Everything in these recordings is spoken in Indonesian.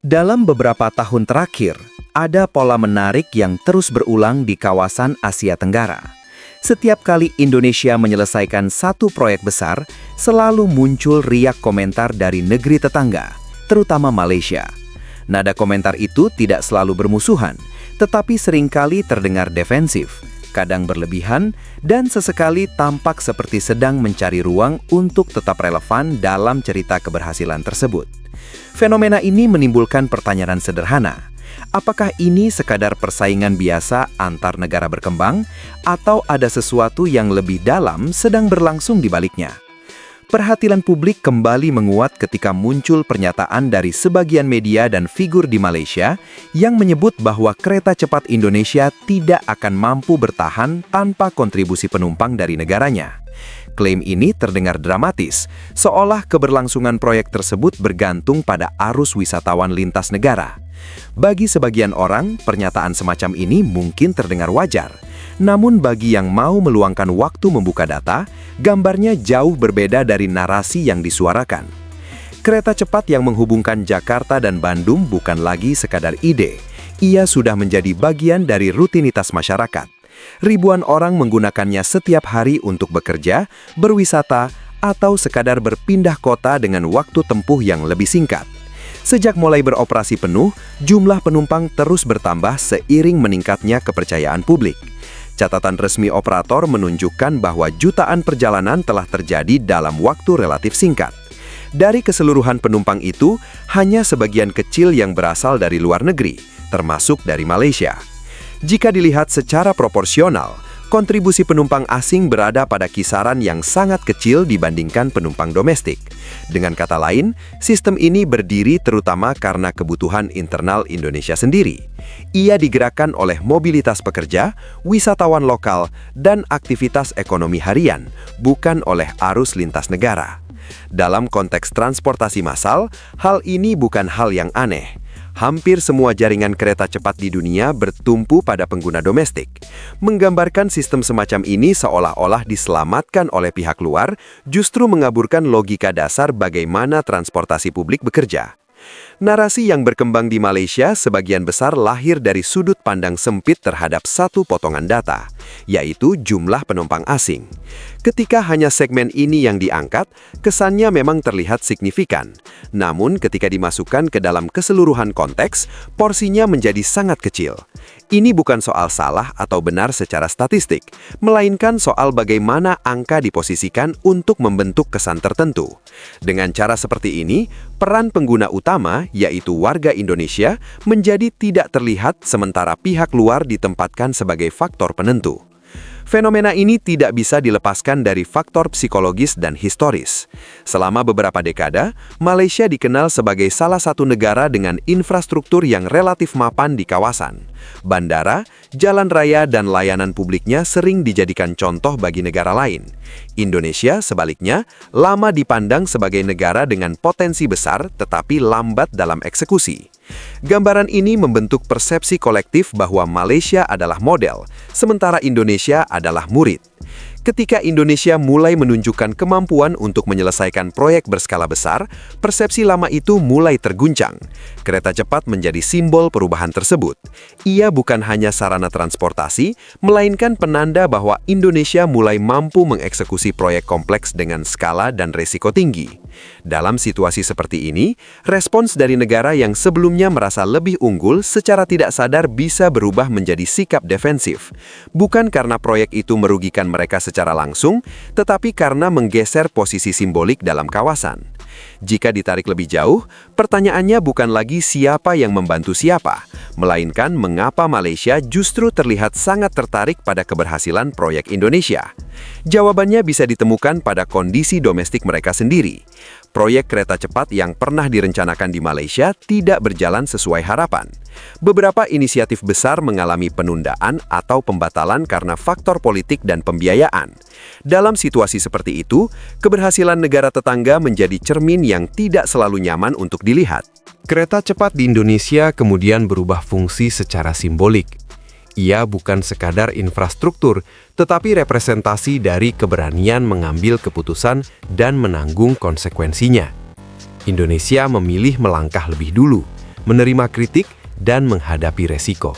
Dalam beberapa tahun terakhir, ada pola menarik yang terus berulang di kawasan Asia Tenggara. Setiap kali Indonesia menyelesaikan satu proyek besar, selalu muncul riak komentar dari negeri tetangga, terutama Malaysia. Nada komentar itu tidak selalu bermusuhan, tetapi seringkali terdengar defensif, kadang berlebihan, dan sesekali tampak seperti sedang mencari ruang untuk tetap relevan dalam cerita keberhasilan tersebut. Fenomena ini menimbulkan pertanyaan sederhana. Apakah ini sekadar persaingan biasa antar negara berkembang, atau ada sesuatu yang lebih dalam sedang berlangsung di baliknya? Perhatian publik kembali menguat ketika muncul pernyataan dari sebagian media dan figur di Malaysia yang menyebut bahwa kereta cepat Indonesia tidak akan mampu bertahan tanpa kontribusi penumpang dari negaranya. Klaim ini terdengar dramatis, seolah keberlangsungan proyek tersebut bergantung pada arus wisatawan lintas negara. Bagi sebagian orang, pernyataan semacam ini mungkin terdengar wajar. Namun bagi yang mau meluangkan waktu membuka data, gambarnya jauh berbeda dari narasi yang disuarakan. Kereta cepat yang menghubungkan Jakarta dan Bandung bukan lagi sekadar ide. Ia sudah menjadi bagian dari rutinitas masyarakat. Ribuan orang menggunakannya setiap hari untuk bekerja, berwisata, atau sekadar berpindah kota dengan waktu tempuh yang lebih singkat. Sejak mulai beroperasi penuh, jumlah penumpang terus bertambah seiring meningkatnya kepercayaan publik. Catatan resmi operator menunjukkan bahwa jutaan perjalanan telah terjadi dalam waktu relatif singkat. Dari keseluruhan penumpang itu, hanya sebagian kecil yang berasal dari luar negeri, termasuk dari Malaysia. Jika dilihat secara proporsional, kontribusi penumpang asing berada pada kisaran yang sangat kecil dibandingkan penumpang domestik. Dengan kata lain, sistem ini berdiri terutama karena kebutuhan internal Indonesia sendiri. Ia digerakkan oleh mobilitas pekerja, wisatawan lokal, dan aktivitas ekonomi harian, bukan oleh arus lintas negara. Dalam konteks transportasi massal, hal ini bukan hal yang aneh. Hampir semua jaringan kereta cepat di dunia bertumpu pada pengguna domestik. Menggambarkan sistem semacam ini seolah-olah diselamatkan oleh pihak luar, justru mengaburkan logika dasar bagaimana transportasi publik bekerja. Narasi yang berkembang di Malaysia sebagian besar lahir dari sudut pandang sempit terhadap satu potongan data, yaitu jumlah penumpang asing. Ketika hanya segmen ini yang diangkat, kesannya memang terlihat signifikan. Namun ketika dimasukkan ke dalam keseluruhan konteks, porsinya menjadi sangat kecil. Ini bukan soal salah atau benar secara statistik, melainkan soal bagaimana angka diposisikan untuk membentuk kesan tertentu. Dengan cara seperti ini, peran pengguna utama, yaitu warga Indonesia, menjadi tidak terlihat sementara pihak luar ditempatkan sebagai faktor penentu. Fenomena ini tidak bisa dilepaskan dari faktor psikologis dan historis. Selama beberapa dekade, Malaysia dikenal sebagai salah satu negara dengan infrastruktur yang relatif mapan di kawasan. Bandara, jalan raya, dan layanan publiknya sering dijadikan contoh bagi negara lain. Indonesia, sebaliknya, lama dipandang sebagai negara dengan potensi besar tetapi lambat dalam eksekusi. Gambaran ini membentuk persepsi kolektif bahwa Malaysia adalah model, sementara Indonesia adalah murid. Ketika Indonesia mulai menunjukkan kemampuan untuk menyelesaikan proyek berskala besar, persepsi lama itu mulai terguncang. Kereta cepat menjadi simbol perubahan tersebut. Ia bukan hanya sarana transportasi, melainkan penanda bahwa Indonesia mulai mampu mengeksekusi proyek kompleks dengan skala dan risiko tinggi. Dalam situasi seperti ini, respons dari negara yang sebelumnya merasa lebih unggul secara tidak sadar bisa berubah menjadi sikap defensif. Bukan karena proyek itu merugikan mereka secara langsung, tetapi karena menggeser posisi simbolik dalam kawasan. Jika ditarik lebih jauh, pertanyaannya bukan lagi siapa yang membantu siapa, melainkan mengapa Malaysia justru terlihat sangat tertarik pada keberhasilan proyek Indonesia. Jawabannya bisa ditemukan pada kondisi domestik mereka sendiri. Proyek kereta cepat yang pernah direncanakan di Malaysia tidak berjalan sesuai harapan. Beberapa inisiatif besar mengalami penundaan atau pembatalan karena faktor politik dan pembiayaan. Dalam situasi seperti itu, keberhasilan negara tetangga menjadi cermin yang tidak selalu nyaman untuk dilihat. Kereta cepat di Indonesia kemudian berubah fungsi secara simbolik. Ia bukan sekadar infrastruktur, tetapi representasi dari keberanian mengambil keputusan dan menanggung konsekuensinya. Indonesia memilih melangkah lebih dulu, menerima kritik, dan menghadapi resiko.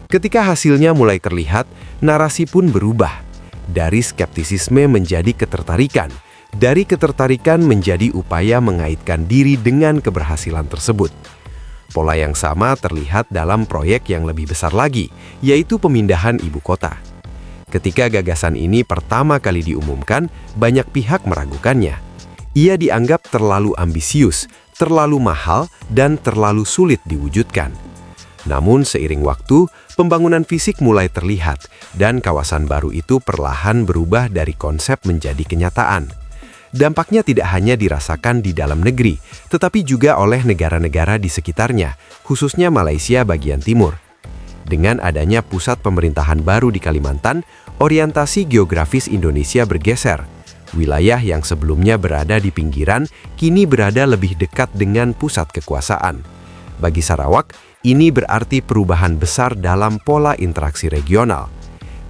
Ketika hasilnya mulai terlihat, narasi pun berubah. Dari skeptisisme menjadi ketertarikan, dari ketertarikan menjadi upaya mengaitkan diri dengan keberhasilan tersebut. Pola yang sama terlihat dalam proyek yang lebih besar lagi, yaitu pemindahan ibu kota. Ketika gagasan ini pertama kali diumumkan, banyak pihak meragukannya. Ia dianggap terlalu ambisius, terlalu mahal, dan terlalu sulit diwujudkan. Namun seiring waktu, pembangunan fisik mulai terlihat, dan kawasan baru itu perlahan berubah dari konsep menjadi kenyataan. Dampaknya tidak hanya dirasakan di dalam negeri, tetapi juga oleh negara-negara di sekitarnya, khususnya Malaysia bagian timur. Dengan adanya pusat pemerintahan baru di Kalimantan, orientasi geografis Indonesia bergeser. Wilayah yang sebelumnya berada di pinggiran, kini berada lebih dekat dengan pusat kekuasaan. Bagi Sarawak, ini berarti perubahan besar dalam pola interaksi regional.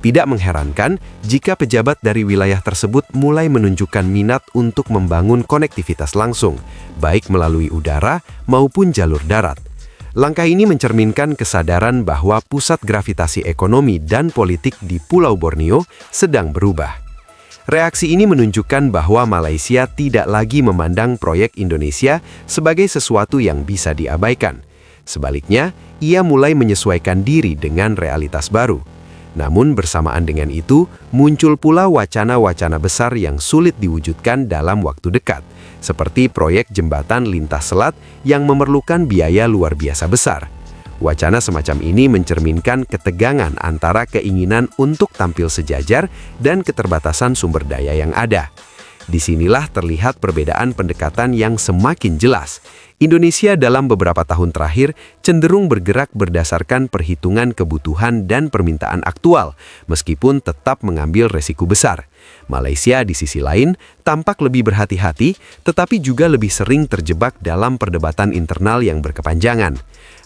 Tidak mengherankan jika pejabat dari wilayah tersebut mulai menunjukkan minat untuk membangun konektivitas langsung, baik melalui udara maupun jalur darat. Langkah ini mencerminkan kesadaran bahwa pusat gravitasi ekonomi dan politik di Pulau Borneo sedang berubah. Reaksi ini menunjukkan bahwa Malaysia tidak lagi memandang proyek Indonesia sebagai sesuatu yang bisa diabaikan. Sebaliknya, ia mulai menyesuaikan diri dengan realitas baru. Namun bersamaan dengan itu, muncul pula wacana-wacana besar yang sulit diwujudkan dalam waktu dekat, seperti proyek jembatan lintas selat yang memerlukan biaya luar biasa besar. Wacana semacam ini mencerminkan ketegangan antara keinginan untuk tampil sejajar dan keterbatasan sumber daya yang ada. Disinilah terlihat perbedaan pendekatan yang semakin jelas. Indonesia dalam beberapa tahun terakhir cenderung bergerak berdasarkan perhitungan kebutuhan dan permintaan aktual, meskipun tetap mengambil resiko besar. Malaysia di sisi lain tampak lebih berhati-hati, tetapi juga lebih sering terjebak dalam perdebatan internal yang berkepanjangan.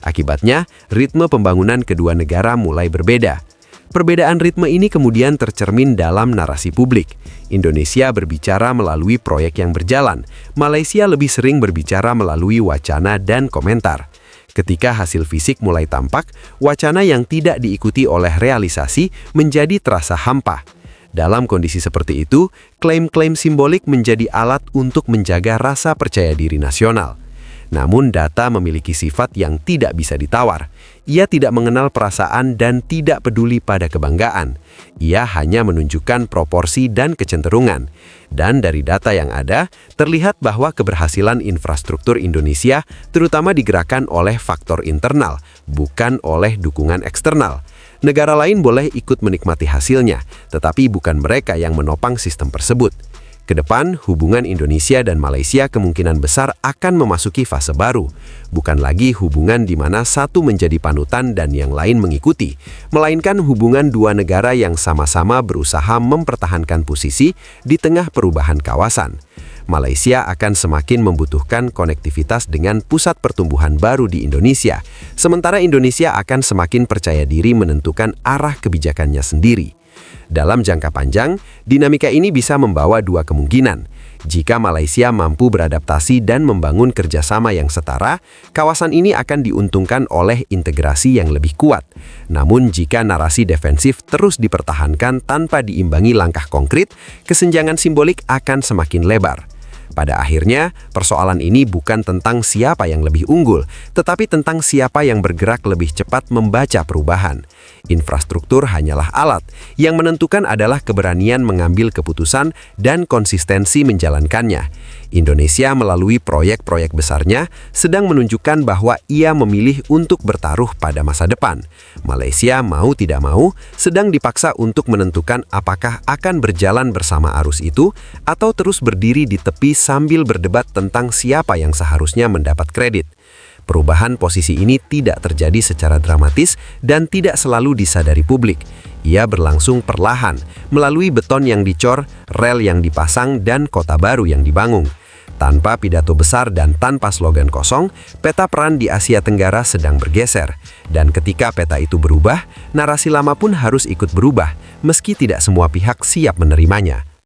Akibatnya, ritme pembangunan kedua negara mulai berbeda. Perbedaan ritme ini kemudian tercermin dalam narasi publik. Indonesia berbicara melalui proyek yang berjalan, Malaysia lebih sering berbicara melalui wacana dan komentar. Ketika hasil fisik mulai tampak, wacana yang tidak diikuti oleh realisasi menjadi terasa hampa. Dalam kondisi seperti itu, klaim-klaim simbolik menjadi alat untuk menjaga rasa percaya diri nasional. Namun data memiliki sifat yang tidak bisa ditawar. Ia tidak mengenal perasaan dan tidak peduli pada kebanggaan. Ia hanya menunjukkan proporsi dan kecenderungan. Dan dari data yang ada, terlihat bahwa keberhasilan infrastruktur Indonesia terutama digerakkan oleh faktor internal, bukan oleh dukungan eksternal. Negara lain boleh ikut menikmati hasilnya, tetapi bukan mereka yang menopang sistem tersebut. Kedepan, hubungan Indonesia dan Malaysia kemungkinan besar akan memasuki fase baru. Bukan lagi hubungan di mana satu menjadi panutan dan yang lain mengikuti, melainkan hubungan dua negara yang sama-sama berusaha mempertahankan posisi di tengah perubahan kawasan. Malaysia akan semakin membutuhkan konektivitas dengan pusat pertumbuhan baru di Indonesia, sementara Indonesia akan semakin percaya diri menentukan arah kebijakannya sendiri. Dalam jangka panjang, dinamika ini bisa membawa dua kemungkinan. Jika Malaysia mampu beradaptasi dan membangun kerjasama yang setara, kawasan ini akan diuntungkan oleh integrasi yang lebih kuat. Namun jika narasi defensif terus dipertahankan tanpa diimbangi langkah konkret, kesenjangan simbolik akan semakin lebar. Pada akhirnya, persoalan ini bukan tentang siapa yang lebih unggul, tetapi tentang siapa yang bergerak lebih cepat membaca perubahan. Infrastruktur hanyalah alat, yang menentukan adalah keberanian mengambil keputusan dan konsistensi menjalankannya. Indonesia melalui proyek-proyek besarnya sedang menunjukkan bahwa ia memilih untuk bertaruh pada masa depan. Malaysia mau tidak mau sedang dipaksa untuk menentukan apakah akan berjalan bersama arus itu atau terus berdiri di tepi sambil berdebat tentang siapa yang seharusnya mendapat kredit. Perubahan posisi ini tidak terjadi secara dramatis dan tidak selalu disadari publik. Ia berlangsung perlahan, melalui beton yang dicor, rel yang dipasang, dan kota baru yang dibangun. Tanpa pidato besar dan tanpa slogan kosong, peta peran di Asia Tenggara sedang bergeser. Dan ketika peta itu berubah, narasi lama pun harus ikut berubah, meski tidak semua pihak siap menerimanya.